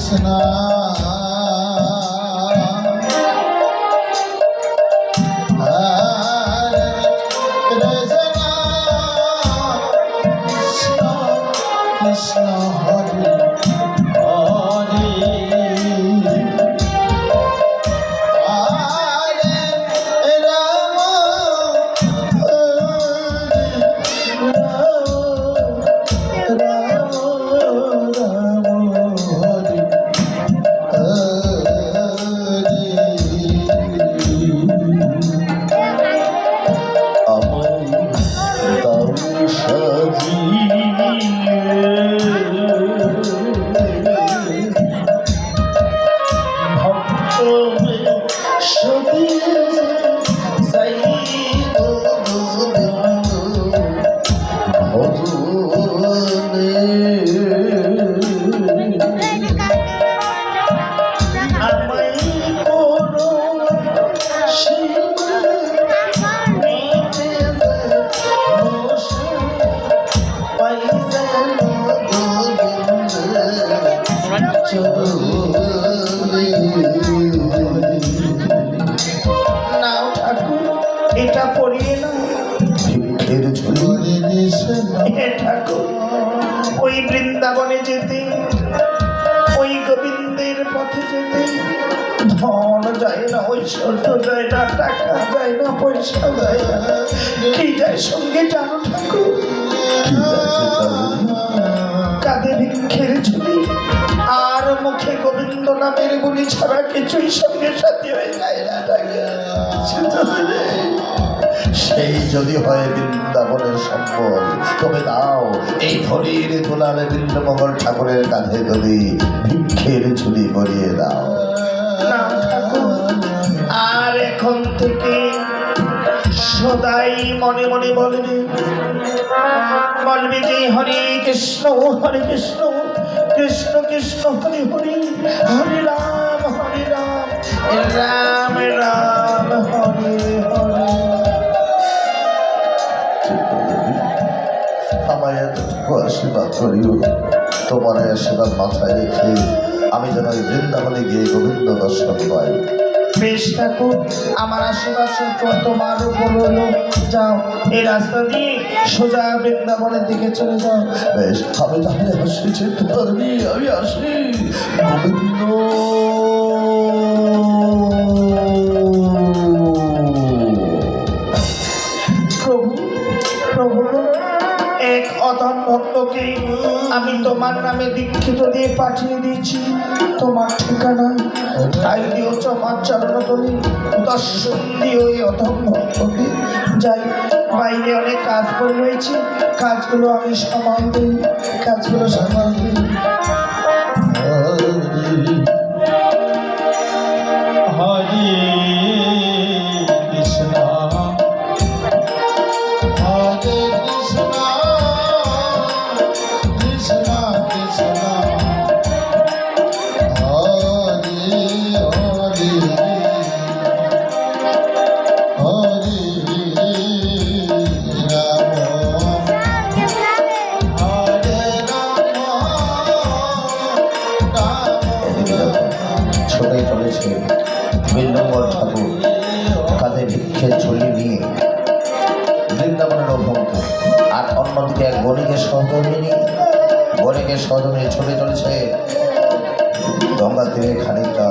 কৃষ্ণ কৃষ্ণ হরে এটা পড়িয়ে না ঠাকুর ওই বৃন্দাবনে যেতে ওই গোবিন্দের পথে যেতে ধন যায় না, ঐশ্বর্য যায় না, টাকা যায় না, পয়সা যায় না, কি যায় সঙ্গে জানো ঠাকুর? কাঁধে ভিক্ষের ঝুলি আর মুখে গোবিন্দ নামের গুলি ছাড়া কিছুই সঙ্গে সাথী হয়ে যায় না ঠাকুর। সেই যদি হয় বৃন্দাবনের সম্বল তবে দাও এই ধরির দুলালে বৃন্দমঙ্গল ঠাকুরের কাঁধে যদি ভিক্ষের ঝুলি গড়িয়ে দাও না ঠাকুর। আর এখন থেকে সদাই মনে মনে বলবে যে হরে কৃষ্ণ কৃষ্ণ কৃষ্ণ হরে হরে, হরে রাম রাম রাম হরে হরে। আমায় এতটুকু আশীর্বাদ করিও, তোমার আশীর্বাদ মাথায় রেখে আমি যেন ওই বৃন্দাবনে গিয়ে গোবিন্দ দর্শন পাই। বেশ ঠাকুর, আমার আশীর্বাদ তোমার উপর হলো। যাও, এই রাস্তা দিয়ে সোজা বৃন্দাবনের দিকে চলে যাও। বেশ, আমি তাহলে আসি, যেতে পারবি? আমি আসি। গোবিন্দ এক অধম ভক্তকে আমি তোমার নামে দীক্ষিত দিয়ে পাঠিয়ে দিয়েছি তোমার ঠিকানা। তাই দিও তোমার চরণতলে দর্শন দিও ওই অধম ভক্তকে। যাই, বাইরে অনেক কাজ করে রয়েছে, কাজগুলো আমি সামাল দিই, কাজগুলো সামাল দিই। হরে কৃষ্ণ বৃন্দাবন ঠাকুর কাঁধে ভিক্ষের ঝুলি নিয়ে বৃন্দাবনের অভ্যঙ্গে, আর অন্যদিকে এক বণিকের সহধর্মিনী ছুটে চলেছে গঙ্গা তীরে খানিকটা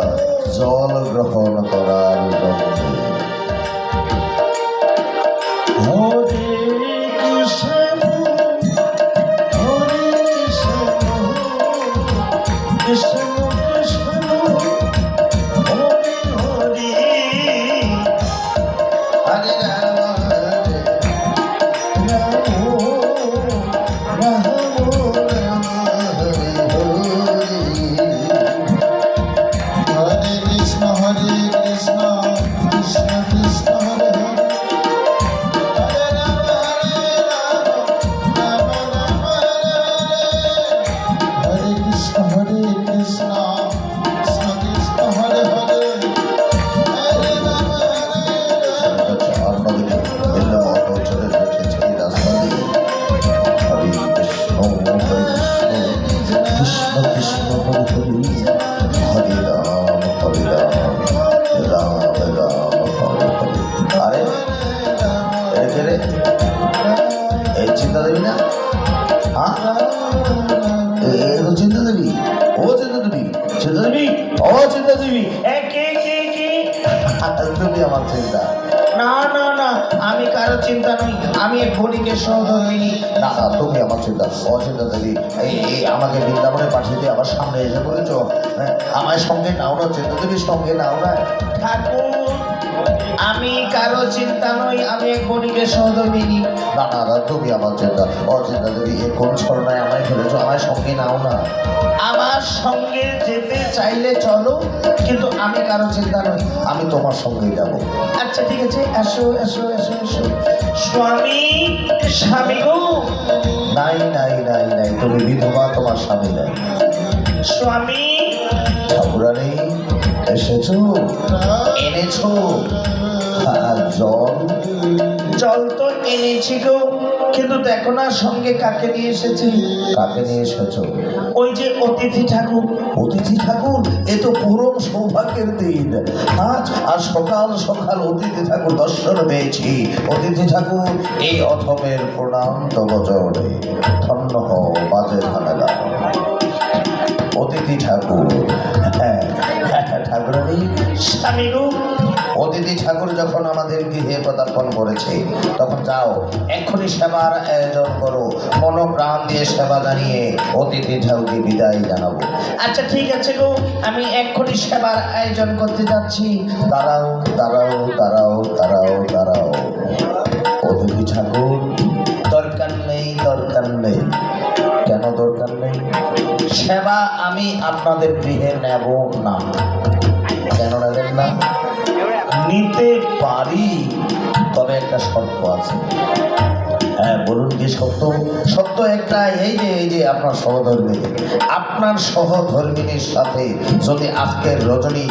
জল গ্রহণ করার জন্য। Krishna Krishna চিন্তা দেবী, ও চিন্তা দেবী, চিন্তা দেবী, ও চিন্তা দেবী, তুমি আমার চিন্তা? না না না, আমি কারো চিন্তা নই, আমি এক বণিকের সহধর্মিনী। না না, তুমি আমার চিন্তা। অচিন্তা দেবী, এই আমাকে বৃন্দাবনে পাঠিয়ে দিয়ে আমার সামনে এসে পড়েছ। হ্যাঁ, আমার সঙ্গে নাও না, চিন্তা দেবীর সঙ্গে নাও না। ঠাকুর, আমি কারো চিন্তা নই, আমি এক বণিকের সহধর্মিনী। না না না, তুমি আমার চিন্তা। অচিন্তা দেবী, এ কোন ছলনায় আমায় ফেলেছ? আমার সঙ্গে নাও না। আমার সঙ্গে যেতে চাইলে চলো, কিন্তু আমি কারো চিন্তা নই। আমি তোমার সঙ্গেই যাব। আচ্ছা ঠিক আছে, এসো এসো এসো এসো। স্বামী, স্বামী গো। নাই নাই নাই নাই, তুমি বিধবা, তোমার স্বামী নাই। স্বামী। ঠাকুরানী, এসেছো? এনেছো জল? জল তো এনেছি গো, কিন্তু দেখো না সঙ্গে কাকে নিয়ে এসেছি। কাকে নিয়ে এসেছো? ওই যে অতিথি ঠাকুর। অতিথি ঠাকুর? এ তো পরম সৌভাগ্যের দিন। আজ সকাল সকাল অতিথি ঠাকুর দর্শন পেয়েছি। অতিথি ঠাকুর, এই অথমের প্রণাম তব চরণে। ধন্য হও বাজে ঝামেলা। অতিথি ঠাকুর, হ্যাঁ ঠাকুরানী। স্বামী গো। অতিথি ঠাকুর যখন আমাদের গৃহে পদার্পণ করেছে, তখন যাও এক্ষুনি সেবার আয়োজন করো। মনোপ্রাণ দিয়ে সেবা জানিয়ে অতিথি ঠাকুরকে বিদায় জানাবো। আচ্ছা ঠিক আছে গো, আমি এক্ষুনি সেবার আয়োজন করতে যাচ্ছি। দাঁড়াও দাঁড়াও দাঁড়াও দাঁড়াও দাঁড়াও। অতিথি ঠাকুর, দরকার নেই, দরকার নেই। কেন দরকার নেই? সেবা আমি আপনাদের গৃহে নেব না। কেন নেবেন না? নিতে পারি, তবে একটা শর্ত আছে। হ্যাঁ বলুন, কি সত্য? সত্য একটা, এই যে আপনার সহধর্মিনীর সাথে যদি আজকের রজনী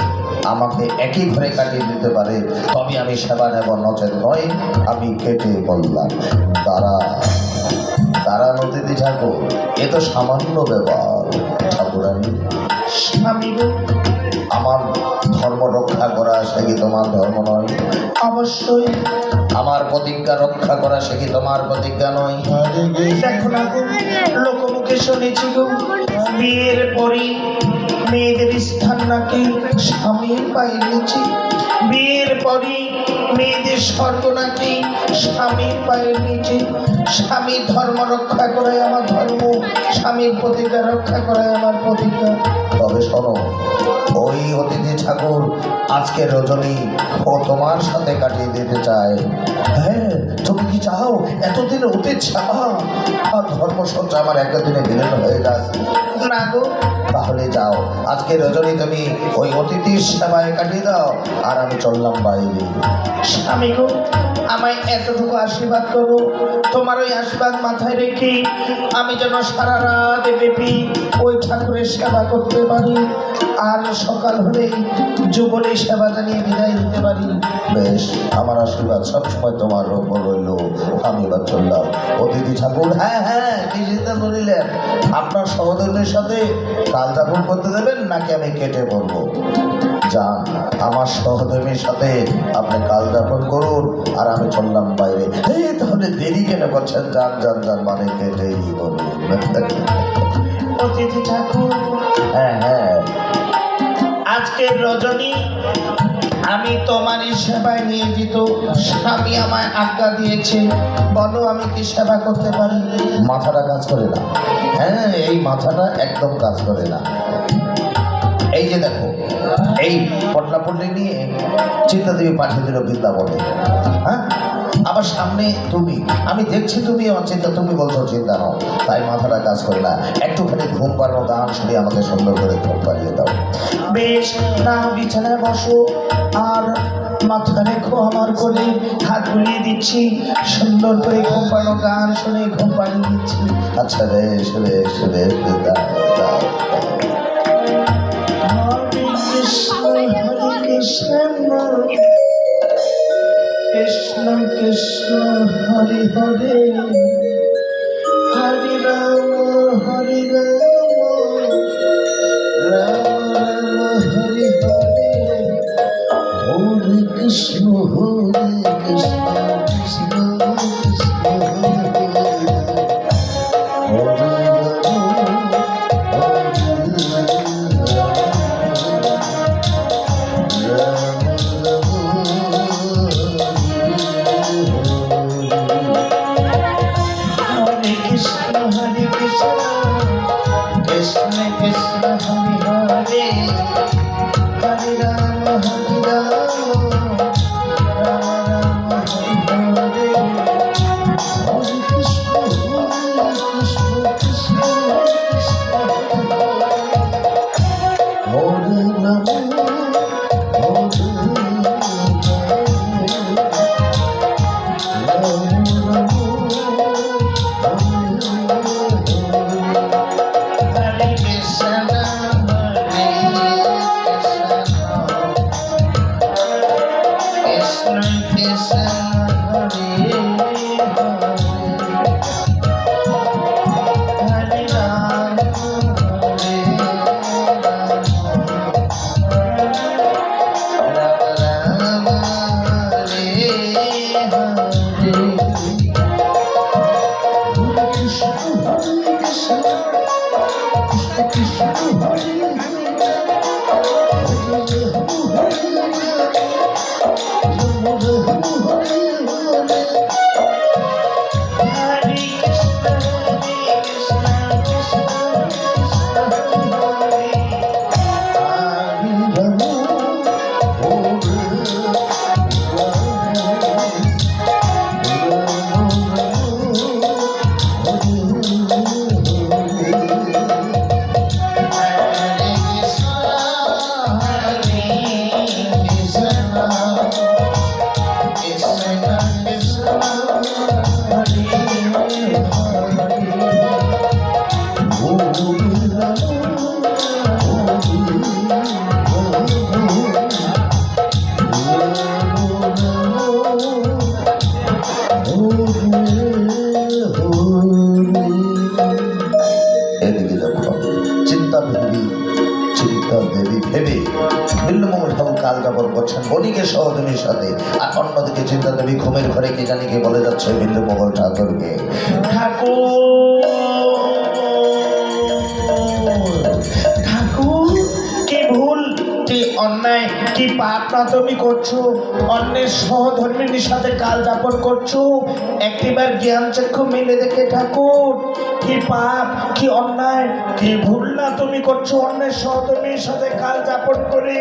আমাকে একই ঘরে কাটিয়ে দিতে পারে, তবে আমি সেবা নেব, নচেত নয়। আমি কেটে বললাম। তারা অতিথি ঠাকুর, এ তো সামান্য ব্যাপার। ঠাকুরানী, স্বামী গো। আমার ধর্ম রক্ষা করা সে কি তোমার ধর্ম নয়? অবশ্যই। আমার প্রতিজ্ঞা রক্ষা করা সে কি তোমার প্রতিজ্ঞা নয়? দেখো না গো, লোকমুখে শুনেছি গো, বিয়ের পরই মেয়েদের স্থান নাকি স্বামীর পায়ে নিচে। বিয়ের পরই মেয়েদের স্বর্গ নাকি স্বামীর পায়ের নিচে। স্বামীর ধর্ম রক্ষা করাই আমার ধর্ম, স্বামীর প্রতিজ্ঞা রক্ষা করাই আমার প্রতিজ্ঞা। তবে শোনো, ওই অতিথি ঠাকুর আজকে রজনী ও তোমার সাথে কাটিয়ে দিতে চায়। হ্যাঁ, তুমি কি চাও? এতদিন অতীত চাও আর ধর্মসজ্জা আমার একটা দিনে বিলীন হয়ে যাচ্ছে। না গো। তাহলে যাও, আজকে রজনী তুমি ওই অতিথির সেবায় কাটিয়ে দাও, আর আমি চললাম বাইরে। স্বামী গো, আমায় এতটুকু আশীর্বাদ করো, তোমার ওই আশীর্বাদ মাথায় রেখে আমি যেন সারা রাত ব্যাপী ওই ঠাকুরের সেবা করতে পারি, আর সকাল হলেই যুবনে সেবা জানিয়ে বিদায় দিতে পারি। বেশ, আমার আশীর্বাদ সবসময় তোমার ওপর রইল। আমি এবার চললাম। অতিথি ঠাকুর, হ্যাঁ হ্যাঁ, কি সিদ্ধান্ত নিলেন? আপনার সহধর্মের সাথে কাল যাপন করতে দেবেন নাকি আমি কেটে পড়বো? যান, আমার সহধর্মীর সাথে আপনি কাল যাপন করুন, আর আমি চললাম বাইরে। তাহলে দেরি কেন করছেন? যান যান যান, মানে কেটেই বলুন। অতিথি ঠাকুর, হ্যাঁ হ্যাঁ, আজকের রজনী আমি তোমারই সেবায় নিয়োজিত। স্বামী আমায় আজ্ঞা দিয়েছে, বলো আমি কি সেবা করতে পারি? মাথাটা কাজ করে না। হ্যাঁ, এই মাথাটা একদম কাজ করে না। এই যে দেখো, এই পটলাপটলি নিয়ে চিন্তা দেবী পাঠিয়ে দিল বৃন্দাবনে। হ্যাঁ, আবার সামনে তুমি, আমি দেখছি তুমি আমার চিন্তা, তুমি বলছো চিন্তা নাও, তাই মাথাটা কাজ করে না। একটুখানি ঘুম পাড়ানো গান শুনে আমাকে সুন্দর করে ঘুম পাড়িয়ে দাও। বেশ, না বিছানায় বসো আর মাথা রেখো আমার কোলে, হাত বুলিয়ে দিচ্ছি, সুন্দর করে ঘুম পাড়ানো গান শুনে ঘুম পাড়িয়ে দিচ্ছি। আচ্ছা বেশ বেশ বেশ, দাও দাও। হরে কৃষ্ণ কৃষ্ণ কৃষ্ণ হরে হরে, হরে রাম হরে রাম, রাম রাম হরে হরে, হরে কৃষ্ণ কৃষ্ণ কৃষ্ণ কৃষ্ণ হরে হরে, হরে হরে কৃষ্ণ কৃষ্ণ কৃষ্ণ হরে হরে হরে রাম রাম রাম হরে হরে হরে কৃষ্ণ কৃষ্ণ কৃষ্ণ হরে রাম বণিকে সহধর্মীর সাথে, আর অন্যদিকে চিন্তা দেবী ঘুমের ঘরে কে জানি কে বলে যাচ্ছে বিল্লুমঙ্গল ঠাকুরকে, ঠাকুর কি ভুল কি অন্যায় কি পাপ না তুমি করছো, অন্যের সহধর্মিনীর সাথে কাল যাপন করছো, একটিবার জ্ঞান চক্ষু মিলে দেখে ঠাকুর কি পাপ কি অন্যায় কি ভুল না তুমি করছো, অন্যের সহধর্মিনীর সাথে কাল যাপন করে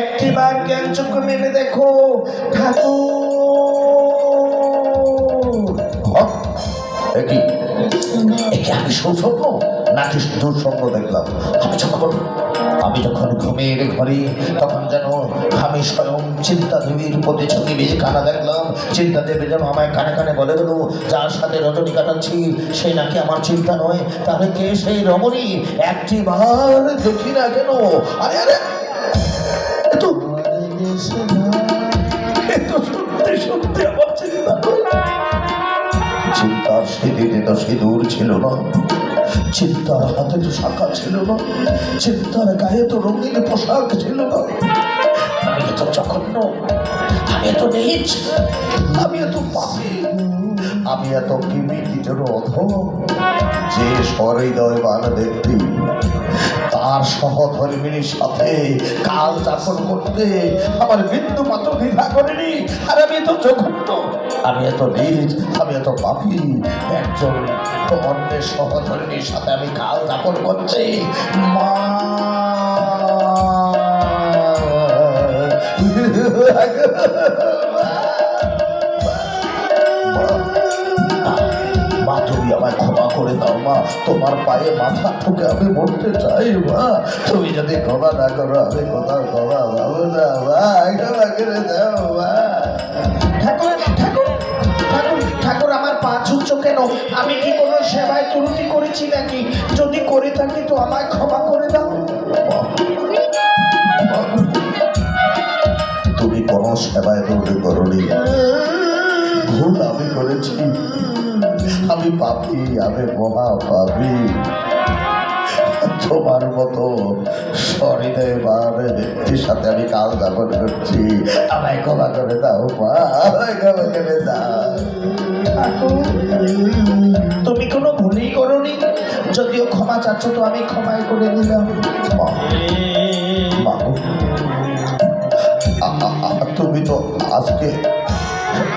একটিবার জ্ঞান চক্ষু মিলে দেখো ঠাকুর। একে আমি সৌস্বপ্ন নাকি দুঃস্বপ্ন দেখলাম? আমি যখন ঘুমের ঘরে তখন যেন আমি স্বয়ং চিন্তা দেবীর প্রতিচ্ছবি বেজে কানা দেখলাম। চিন্তা দেবী যেন আমায় কানে কানে বলে গেল, যার সাথে রজনী কাটাচ্ছি সে নাকি আমার চিন্তা নয়। তাহলে কে সেই রমণী? একটি বার দেখি না কেন? আরে আরে সত্যি সত্যি আমার চিন্তা। চিন্তার সেদিনে তো সিঁদুর ছিল না, চিন্তার হাতে তো শাখা ছিল না, চিন্তার গায়ে তো রঙিন পোশাক ছিল না। আমি এত জঘন্য, আমি এত নীচ, আমি এত পাপী, আমি এত কিমির অধম যে সহৃদয়বান ব্যক্তি তার সহধর্মিনীর সাথে কাল যাপন করতে আমার বিন্দু মাত্র দ্বিধা করেনি। আর আমি এত জঘন্য, আমি এত নীচ, আমি এত পাপী, একজন অন্যের সহধর্মিনীর সাথে আমি কাল যাপন করছি। মা মা তুমি আমায় ক্ষমা করে দাও মা, তোমার পায়ে মাথা ঠুকে আমি মরতে চাই মা, তুমি যদি ক্ষমা না করো আমি কোথাও ক্ষমা পাবো না মা, ক্ষমা করে দাও মা। ঠাকুর ঠাকুর ঠাকুর ঠাকুর আমার পা ছুটছ কেন? আমি কি কোনো সেবায় ত্রুটি করেছি নাকি? যদি করে থাকি তো আমায় ক্ষমা করে দাও। তুমি কোনো সেবায় ত্রুটি করোনি, ভুল আমি করেছি, আমি পাপী, আমি মহা পাপী। তোমার মতো সহৃদয়বান ব্যক্তির সাথে আমি কাল যাপন করছি, আমায় ক্ষমা করে দাও মা, আমায় ক্ষমা করে দাও। তুমি কোনো ভুলই করোনি, যদিও ক্ষমা চাচ্ছ তো আমি ক্ষমাই করে দিলাম। তুমি তো আজকে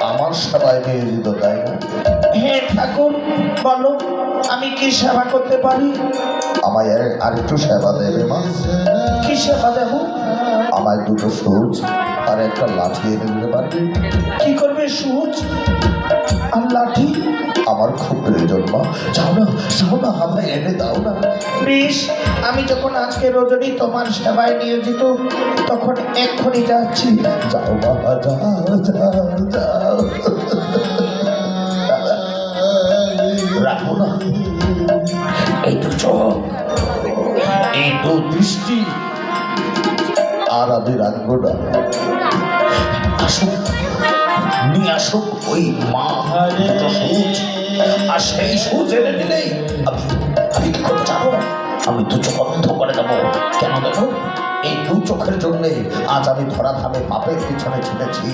আমার সেবায় নিয়োজিত, তাই না? হ্যাঁ ঠাকুর, বলো আমি কি সেবা করতে পারি? আমায় আরেকটু সেবা দেবে মা? কি সেবা দেব? আমায় দুটো সূচ আর একটা লাঠি এনে দিতে পারবে? কি করবে সূচ আর লাঠি? আমার খুব প্রয়োজন মা। যাও না আমায় এনে দাও না। বেশ, আমি যখন আজকে রজনী তোমার সেবায় নিয়োজিত, তখন এক্ষুনি যাচ্ছি। যাও বাবা, যাও। রাখো না, এই তো চোখ, এই তো দৃষ্টি, আর আমি রাখবো না। আসুক, নিয়ে আসুক ওই মা দুটো সূচ, আর সেই সূচ এনে দিলেই আমি কি করতে যাবো? আমি দু চোখ বন্ধ করে দেবো। কেন দেবো? এই দু চোখের জন্যে আজ আমি ধরাধামে পাপের পিছনে ছুটেছি।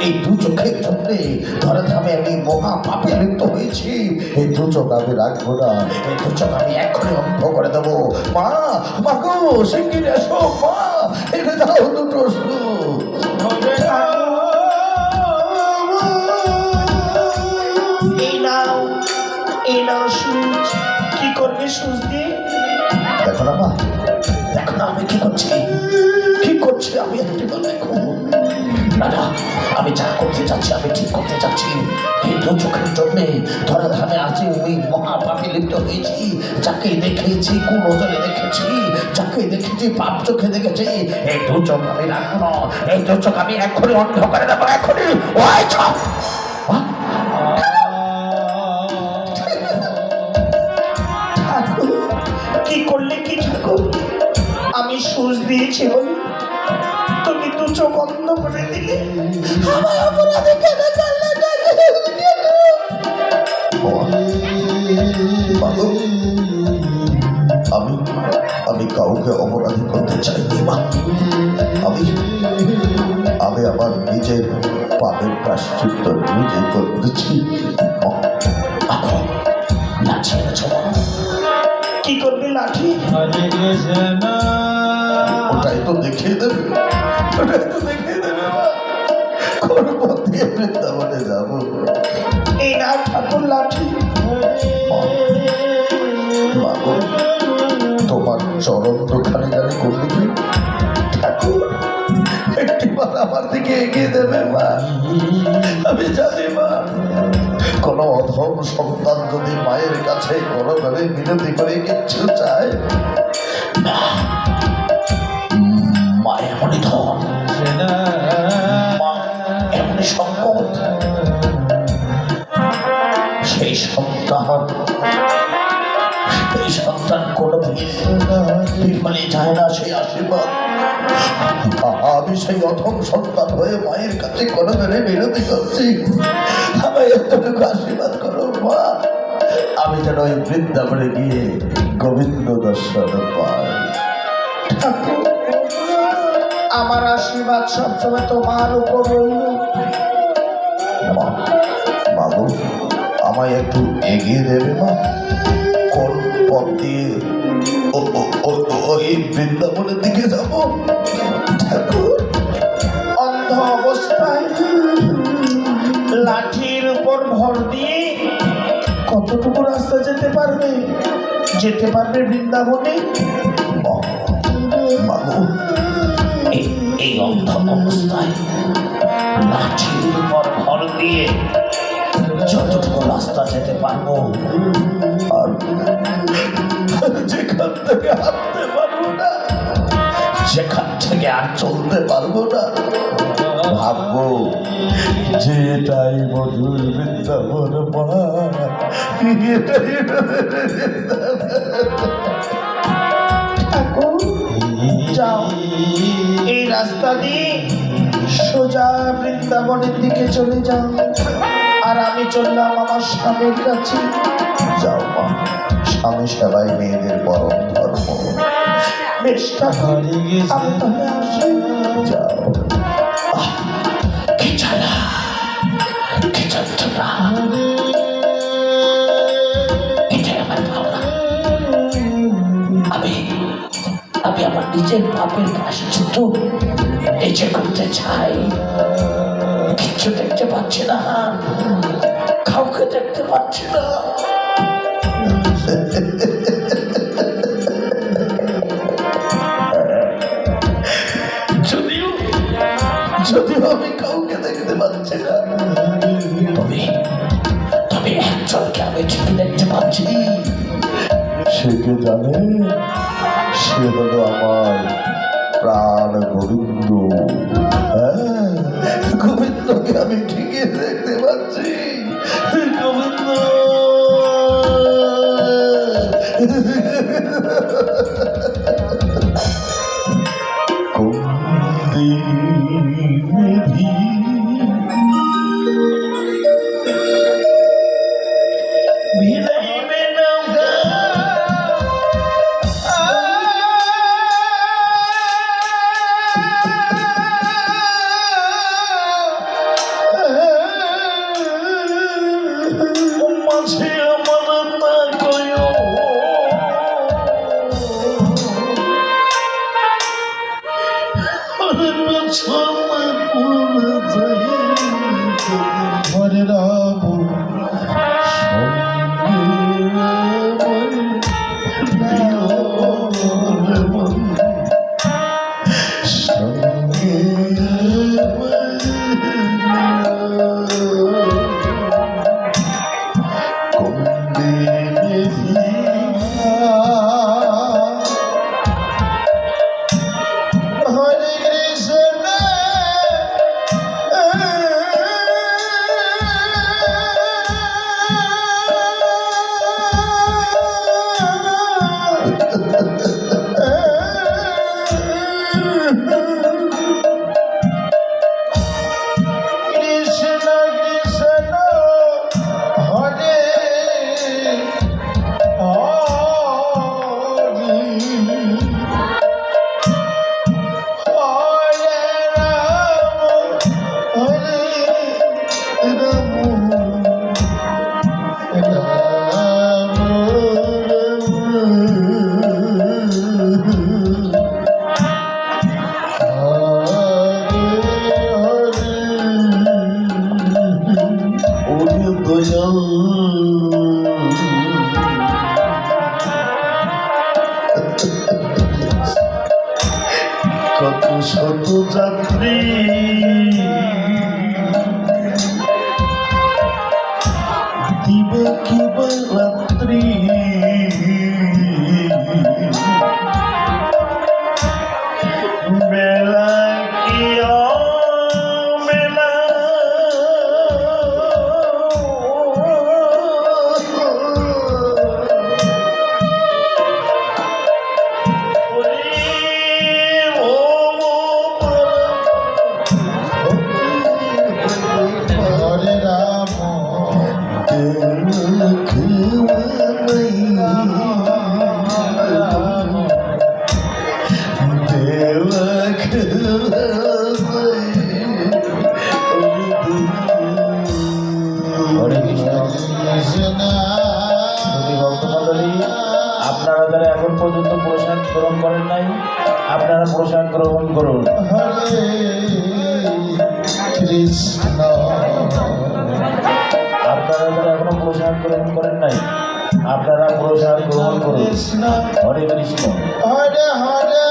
এই দু চোখের জন্যে ধরাধামে আমি মহা পাপে লিপ্ত হয়েছি। এই দু চোখ আমি রাখবো না, এই দু চোখ আমি এক্ষুনি অন্ধ করে দেবো। মা গো, শিগগির এসো মা, এনে দাও দুটো সূচ। এই নাও সূচ। কি করবে সূচ দিয়ে? দেখো না মা, দেখো না আমি কি করছি আমি একটু দেখো দাদা। আমি যা করতে যাচ্ছি আমি ঠিক করতে যাচ্ছি। এই দু চোখের জন্যে ধরাধামে আছি ওই মহাপাপে লিপ্ত হয়েছি। যাকে দেখেছি কুনজরে দেখেছি, যাকে দেখেছি পাপ চোখে দেখেছি। এই দু চোখ আমি রাখবো না, এই দু চোখ আমি এক্ষুনি অন্ধ করে দেবো, এক্ষুনি। ওই চোখ কি করলে কি ঠাকুর? আমি সূচ দিয়েছি বলে তুমি দু চোখ অন্ধ করে দিলে। আমায় অপরাধী কেন করলে? আমি কাউকে অপরাধী করতে চাইনি মা। আমি আমার নিজের পাপের প্রায়শ্চিত্ত নিজেই করতেছি। লাঠি এনেছ? কি করবে লাঠি? ওটাই তো দেখিয়ে দেবে মা। কোন পথ দিয়ে বৃন্দাবনে যাবো? এই না ঠাকুর লাঠি। মা গো, তোমার চরণ দোকানে জানি করলে কি ঠাকুর একটিবার আমার দিকে এগিয়ে দেবে মা। আমি জানি মা, কোন অধম সন্তান যদি মায়ের কাছে কোনো ভাবে মিনতি করে কিচ্ছু চায়, মা এমনই ধন, মা এমনই সম্পদ, সেই সন্তান কোনো বিফলে যায় না সেই আশীর্বাদ। আমি সেই অথম সন্তান হয়ে মায়ের কাছে কোনো ধরে বিরতি করছি। আমায় এতটুকু আশীর্বাদ করো মা, আমি যেন ওই বৃন্দাবনে গিয়ে গোবিন্দ দর্শন পাই। আমার আশীর্বাদ সবসময় তোমার উপর রইল। মা গো, আমায় একটু এগিয়ে দেবে মা? কোন পথ দিয়ে ওই বৃন্দাবনের দিকে যাব? ঠাকুর, অন্ধ অবস্থায় লাঠির উপর ভর দিয়ে কতটুকু রাস্তা যেতে পারবে বৃন্দাবনে? মা গো, এই অন্ধ অবস্থায় লাঠির উপর ভর দিয়ে যতটুকু রাস্তা যেতে পারবো, আর যেখান থেকে হাঁটতে পারবো না, যেখান থেকে আর চলতে পারবো না, ভাববো যে এটাই মধুর বৃন্দাবন মা, এটাই ঠাকুর যাও, এই রাস্তা দিয়ে সোজা বৃন্দাবনের দিকে চলে যাও, আর আমি চললাম আমার স্বামীর কাছে। যাও মা, স্বামী সেবাই মেয়েদের পরম ধর্ম। বেশ ঠাকুর, আমি তাহলে আসি। যাও। কি জ্বালা, কি যন্ত্রণা, এটাই আমার ভাবনা। আমি আমার নিজের পাপের প্রায়শ্চিত্ত নিজে করতে চাই, কিচ্ছু দেখতে পাচ্ছি না, কাউকে দেখতে পাচ্ছি না। যদিও যদিও আমি কাউকে দেখতে পাচ্ছি না, তবে একজনকে আমি ঠিকই দেখতে পাচ্ছি। সে কে জানে? সে হলো আমার প্রাণ গোবিন্দ। হ্যাঁ, গোবিন্দকে আমি ঠিকই দেখতে পাচ্ছি। গোবিন্দ হরে রাম কত শত যাত্রী দিবে কিবা রাত্রি, বেলা কি মেলা আপনারা যারা এখন পর্যন্ত প্রসাদ গ্রহণ করেন নাই, আপনারা প্রসাদ গ্রহণ করুন। আপনারা যারা এখনো প্রসাদ গ্রহণ করেন নাই, আপনারা প্রসাদ গ্রহণ করুন। হরে কৃষ্ণ। হরে হরে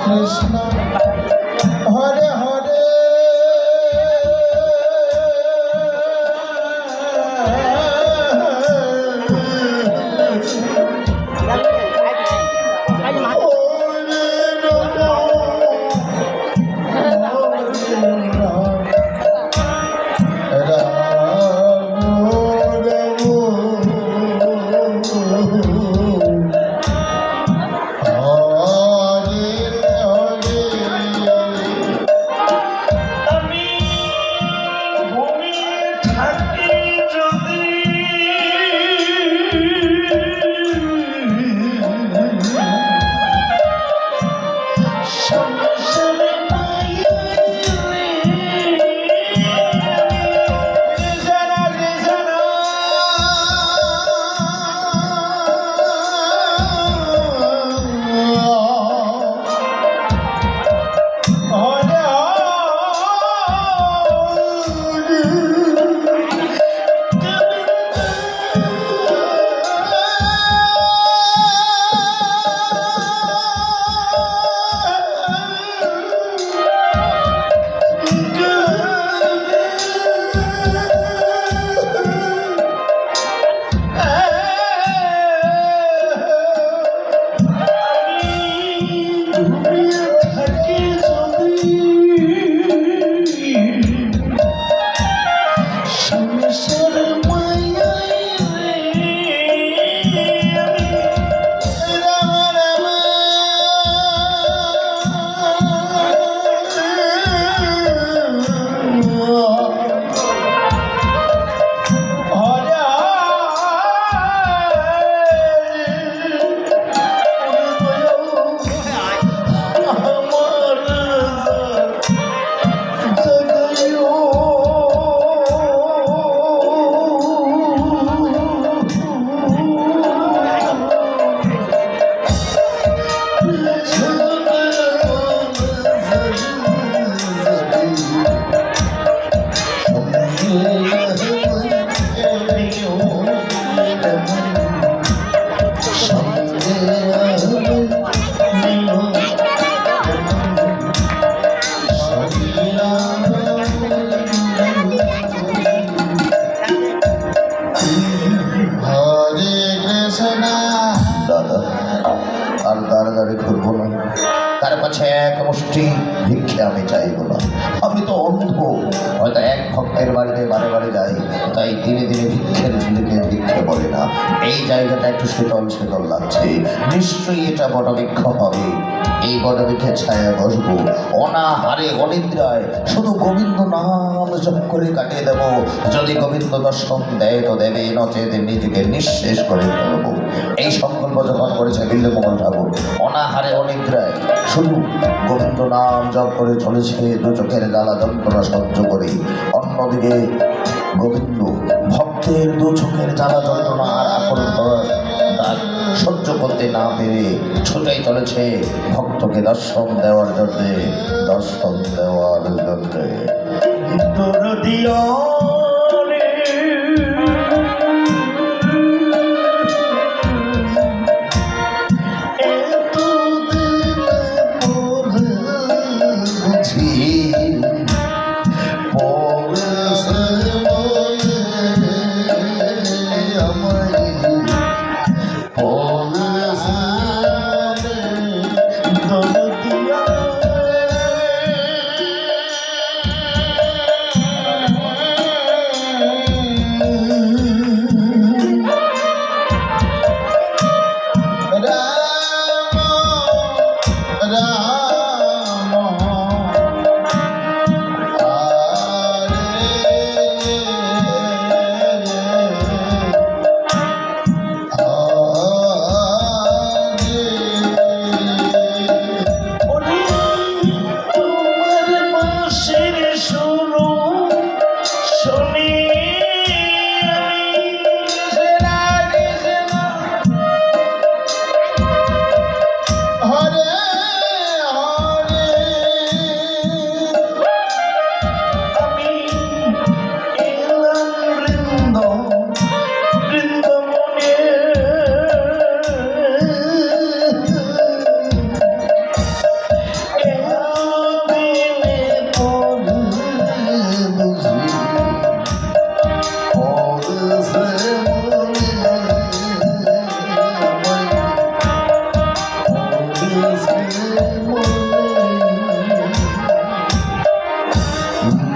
কৃষ্ণ হরে হরে আমি ঘুমিয়ে থাকি যদি সংসারে দাদা আর দাঁড়াদাঁড়ি করবো না, কারো কাছে এক মুষ্টি ভিক্ষে আমি চাইব না। আমি তো অন্ধ, হয়তো এক ভক্তের বাড়িতে বারে বারে যাই, তাই দিনে দিনে ভিক্ষের ঝুলিকে ভিক্ষে বলে না। এই জায়গাটা একটু শীতল শীতল লাগছে, নিশ্চয়ই এটা বটবৃক্ষ হবে। এই বটবৃক্ষের ছায়ায় বসবো, অনাহারে অনিদ্রায় শুধু গোবিন্দ নাম জপ করে কাটিয়ে দেব। যদি গোবিন্দ দর্শন দেয় তো দেবে, নচেত নিজেকে নিঃশেষ করে ফেলবো। এই সংকল্প যখন করেছে বিল্লকমল ঠাকুর, অনাহারে অনিদ্রায় শুধু গোবিন্দ নাম জপ করে চলেছে, দু চোখের জ্বালা যন্ত্রণা সহ্য করে। অন্যদিকে গোবিন্দ ভক্তের দু চোখের জ্বালা যন্ত্রণা আর আকর্ষণ করার তার সহ্য করতে না পেরে ছুটেই চলেছে ভক্তকে দর্শন দেওয়ার জন্যে, দর্শন দেওয়ার জন্যে। দরদিয়া রে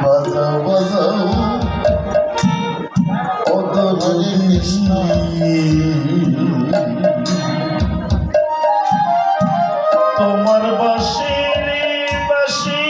বাজাও বাজাও তোমার বাসে রে বাসি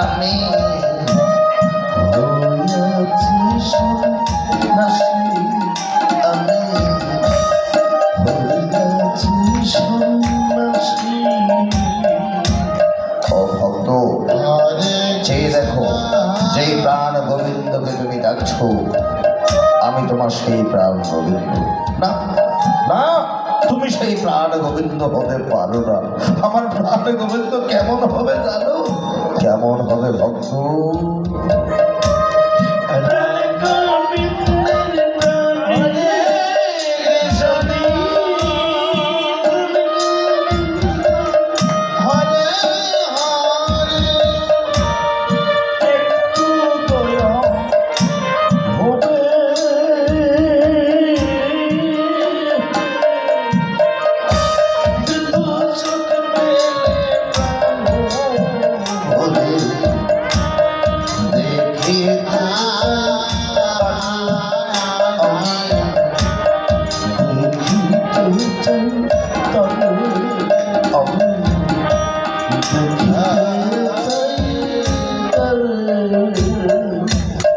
আমি হইয়াছি সন্ন্যাসী, আমি হইয়াছি সন্ন্যাসী। ও ভক্ত, চেয়ে দেখো, যেই প্রাণ গোবিন্দকে তুমি ডাকছো, আমি তোমার সেই প্রাণ গোবিন্দ না। না, তুমি সেই প্রাণ গোবিন্দ হতে পারো না। আমার প্রাণ গোবিন্দ কেমন হবে জানো? কেমন হবে ভক্ত?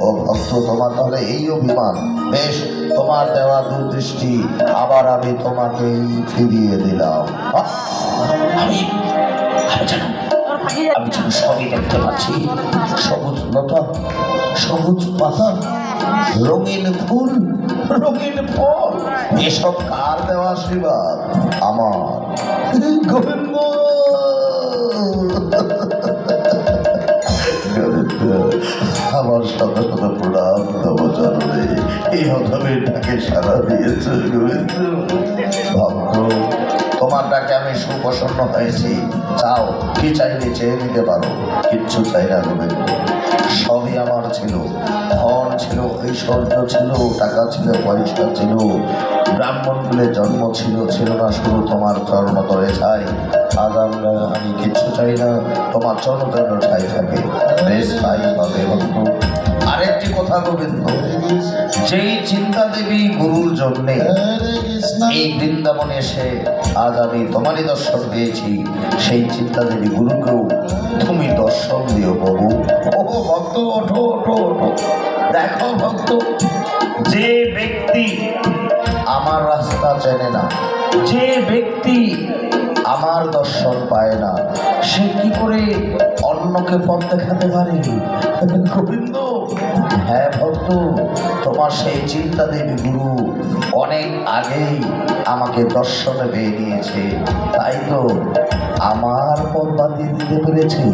ও ভক্ত, তোমার তাহলে এই অভিমান? বেশ, তোমার দেওয়া দূরদৃষ্টি আবার আমি তোমাকে ফিরিয়ে দিলাম। আমি জানো, আমি যেন সবই দেখতে পাচ্ছি। সবুজ লতা, সবুজ পাতা, রঙিন ফুল, রঙিন ফল, এসব কার দেওয়া আশীর্বাদ? আমার গোবিন্দ। আমার শত শত প্রণাম তব চরণে, এই হতমেটাকে সারা দিয়েছে গোবিন্দ। ভক্ত, তোমার ডাকে আমি সুপ্রসন্ন হয়েছি। চাও, কি চাইলে চেয়ে নিতে পারো। কিচ্ছু চাই না গোবিন্দ, সবই আমার ছিল। ধন ছিল, ঐশ্বর্য ছিল, টাকা ছিল, পয়সা ছিল, ব্রাহ্মণ কুলে জন্ম ছিল, ছিল না শুধু তোমার চরণ তরে ছাই। আজ আমি কিচ্ছু চাই না, তোমার চরণ যেন ঠাই থাকে, বেশ তাই হবে ভক্ত। আরেকটি কথা গোবিন্দ, যেই চিন্তা দেবী গুরুর জন্যে এই বৃন্দাবনে এসে আজ আমি তোমারই দর্শন পেয়েছি, সেই চিন্তা দেবী গুরুকেও তুমি দর্শন দিও প্রভু। ও ভক্ত, ওঠো ওঠো ওঠো। দেখো ভক্ত, যে ব্যক্তি আমার রাস্তা চেনে না, যে ব্যক্তি আমার দর্শন পায় না, সে কি করে অন্যকে পথ দেখাতে পারে গোবিন্দ? হ্যাঁ ভক্ত, তোমার সেই চিন্তা দেবী গুরু অনেক আগেই আমাকে দর্শনে পেয়ে নিয়েছে, তাই তো আমার পথ বাতিল দিতে পেরেছে।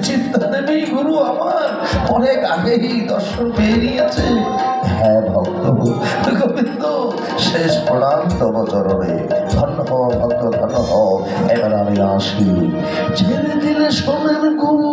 চিন্তা দেবী গুরু আমার অনেক আগেই দর্শন পেয়ে নিয়েছে। হ্যাঁ ভক্ত গোবিন্দ, শেষ প্রণাম তব চরণে। ধন্য হও ভক্ত, ধন্য হও। এবার আমি আসি। ছেড়ে দিলে সোনার গুরু,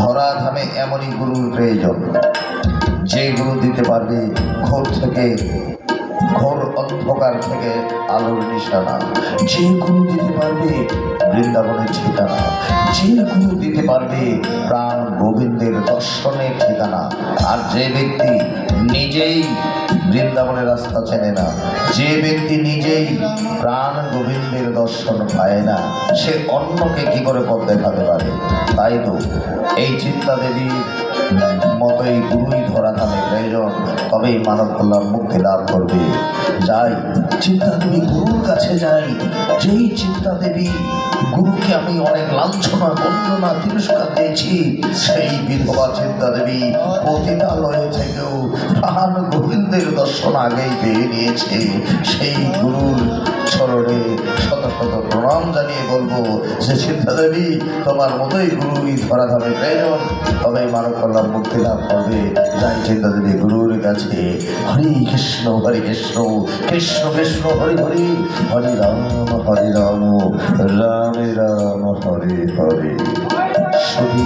ধরাধামে এমনই গুরুর প্রয়োজন, যে গুরু দিতে পারবে ঘোর থেকে ঘোর অন্ধকার থেকে আলোর নিশানা, যে গুরু দিতে পারবে বৃন্দাবনের ঠিকানা, যে গুরু দিতে পারবে প্রাণ গোবিন্দের দর্শনের ঠিকানা। আর যে ব্যক্তি নিজেই বৃন্দাবনের রাস্তা চেনে না, যে ব্যক্তি নিজেই প্রাণ গোবিন্দের দর্শন পায় না, সে অন্যকে কি করে পথ দেখাতে পারে? তাই তো এই চিন্তা দেবীর মতোই গুরুই ধরাধামে প্রয়োজন, তবেই মানব কল্যাণ মুক্তি লাভ করবে। যাই চিন্তা দেবী গুরুর কাছে যাই। যেই চিন্তা দেবী গুরুকে আমি অনেক লাঞ্ছনা বন্দনা তিরস্কার দিয়েছি, সেই বিধবা চিন্তা দেবী পতিতালয়ে থেকেও প্রাণ গোবিন্দের দর্শন আগেই পেয়ে নিয়েছে। সেই গুরুর চরণে শত শত প্রণাম জানিয়ে বলবো যে চিন্তা দেবী তোমার মতোই গুরুই ধরাধামে প্রয়োজন, তবেই মানব কল্যাণ মুক্তি লাভ করবে। যাই চিন্তা দেবী গুরুর কাছে। হরে কৃষ্ণ কৃষ্ণ কৃষ্ণ হরি হরি, হরে রাম রাম রাম হরে হরে। শুধু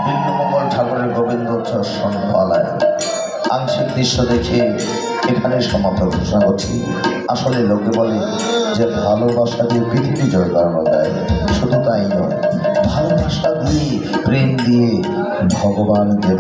বিষ্ণুমঙ্গল ঠাকুরের গোবিন্দ চরণ পালায় আংশিক দৃশ্য দেখে এখানে সমাপ্ত ঘোষণা করছি। আসলে লোকে বলে যে ভালোবাসা দিয়ে পৃথিবী জয় করানো যায়, শুধু তাই নয়, ভালোবাসা দিয়ে প্রেম দিয়ে ভগবানকে